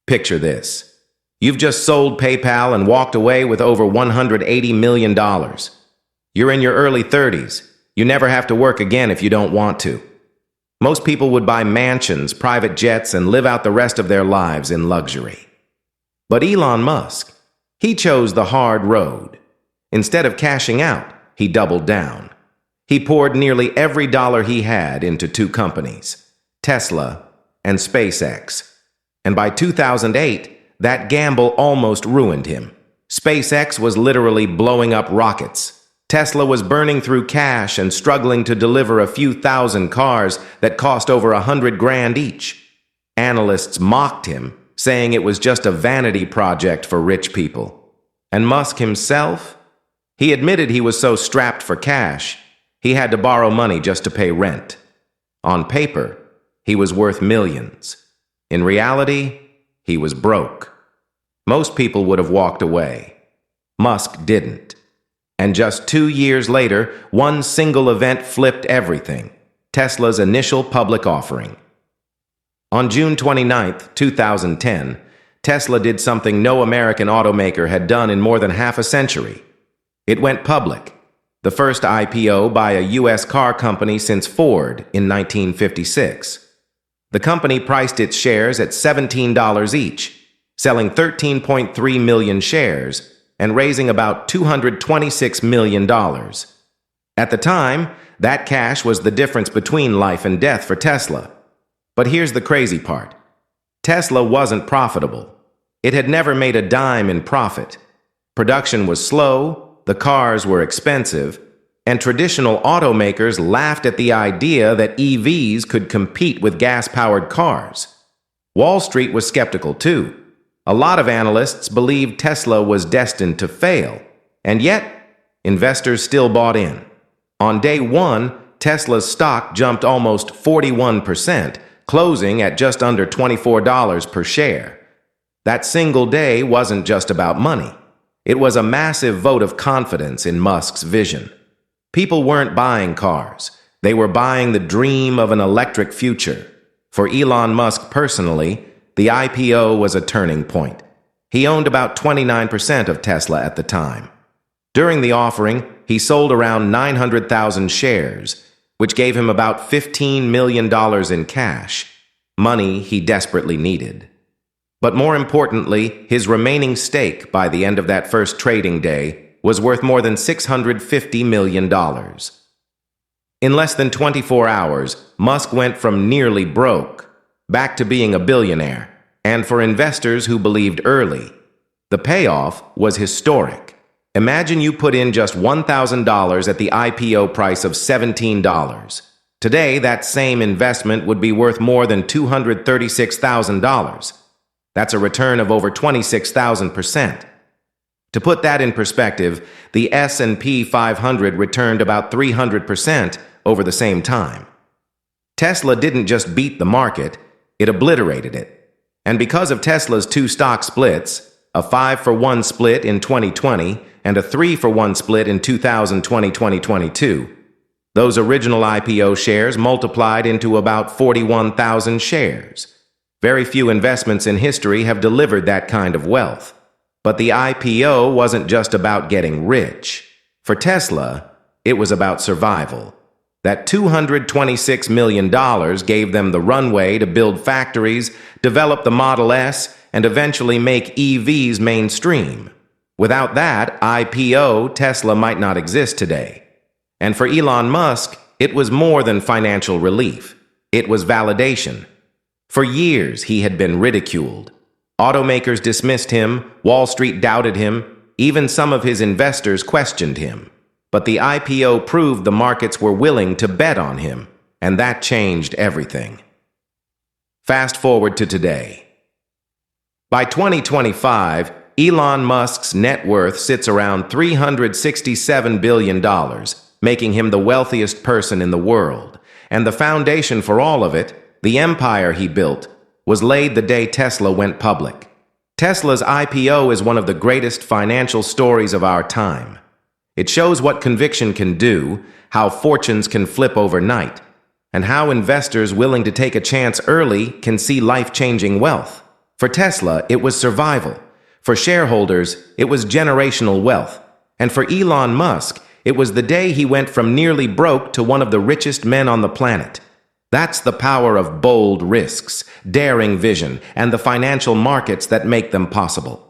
Picture this. You've just sold PayPal and walked away with over $180 million. You're in your early 30s. You never have to work again if you don't want to. Most people would buy mansions, private jets, and live out the rest of their lives in luxury. But Elon Musk, he chose the hard road. Instead of cashing out, he doubled down. He poured nearly every dollar he had into two companies, Tesla and SpaceX. And by 2008, that gamble almost ruined him. SpaceX was literally blowing up rockets. Tesla was burning through cash and struggling to deliver a few thousand cars that cost over $100,000 each. Analysts mocked him, saying it was just a vanity project for rich people. And Musk himself? He admitted he was so strapped for cash, he had to borrow money just to pay rent. On paper, he was worth millions. In reality, he was broke. Most people would have walked away. Musk didn't. And just 2 years later, one single event flipped everything: Tesla's initial public offering. On June 29, 2010, Tesla did something no American automaker had done in more than half a century. It went public, the first IPO by a U.S. car company since Ford in 1956. The company priced its shares at $17 each, selling 13.3 million shares and raising about $226 million. At the time, that cash was the difference between life and death for Tesla. But here's the crazy part. Tesla wasn't profitable. It had never made a dime in profit. Production was slow, the cars were expensive, and traditional automakers laughed at the idea that EVs could compete with gas-powered cars. Wall Street was skeptical too. A lot of analysts believed Tesla was destined to fail, and yet, investors still bought in. On day one, Tesla's stock jumped almost 41%, closing at just under $24 per share. That single day wasn't just about money. It was a massive vote of confidence in Musk's vision. People weren't buying cars. They were buying the dream of an electric future. For Elon Musk personally, the IPO was a turning point. He owned about 29% of Tesla at the time. During the offering, he sold around 900,000 shares, which gave him about $15 million in cash, money he desperately needed. But more importantly, his remaining stake by the end of that first trading day was worth more than $650 million. In less than 24 hours, Musk went from nearly broke back to being a billionaire. And for investors who believed early, the payoff was historic. Imagine you put in just $1,000 at the IPO price of $17. Today, that same investment would be worth more than $236,000. That's a return of over 26,000%. To put that in perspective, the S&P 500 returned about 300% over the same time. Tesla didn't just beat the market, it obliterated it. And because of Tesla's two stock splits, a 5-for-1 split in 2020 and a 3-for-1 split in 2020-2022, those original IPO shares multiplied into about 41,000 shares. Very few investments in history have delivered that kind of wealth. But the IPO wasn't just about getting rich. For Tesla, it was about survival. That $226 million gave them the runway to build factories, develop the Model S, and eventually make EVs mainstream. Without that IPO, Tesla might not exist today. And for Elon Musk, it was more than financial relief. It was validation. For years, he had been ridiculed. Automakers dismissed him, Wall Street doubted him, even some of his investors questioned him. But the IPO proved the markets were willing to bet on him, and that changed everything. Fast forward to today. By 2025, Elon Musk's net worth sits around $367 billion, making him the wealthiest person in the world. And the foundation for all of it, the empire he built, was laid the day Tesla went public. Tesla's IPO is one of the greatest financial stories of our time. It shows what conviction can do, how fortunes can flip overnight, and how investors willing to take a chance early can see life-changing wealth. For Tesla, it was survival. For shareholders, it was generational wealth. And for Elon Musk, it was the day he went from nearly broke to one of the richest men on the planet. That's the power of bold risks, daring vision, and the financial markets that make them possible.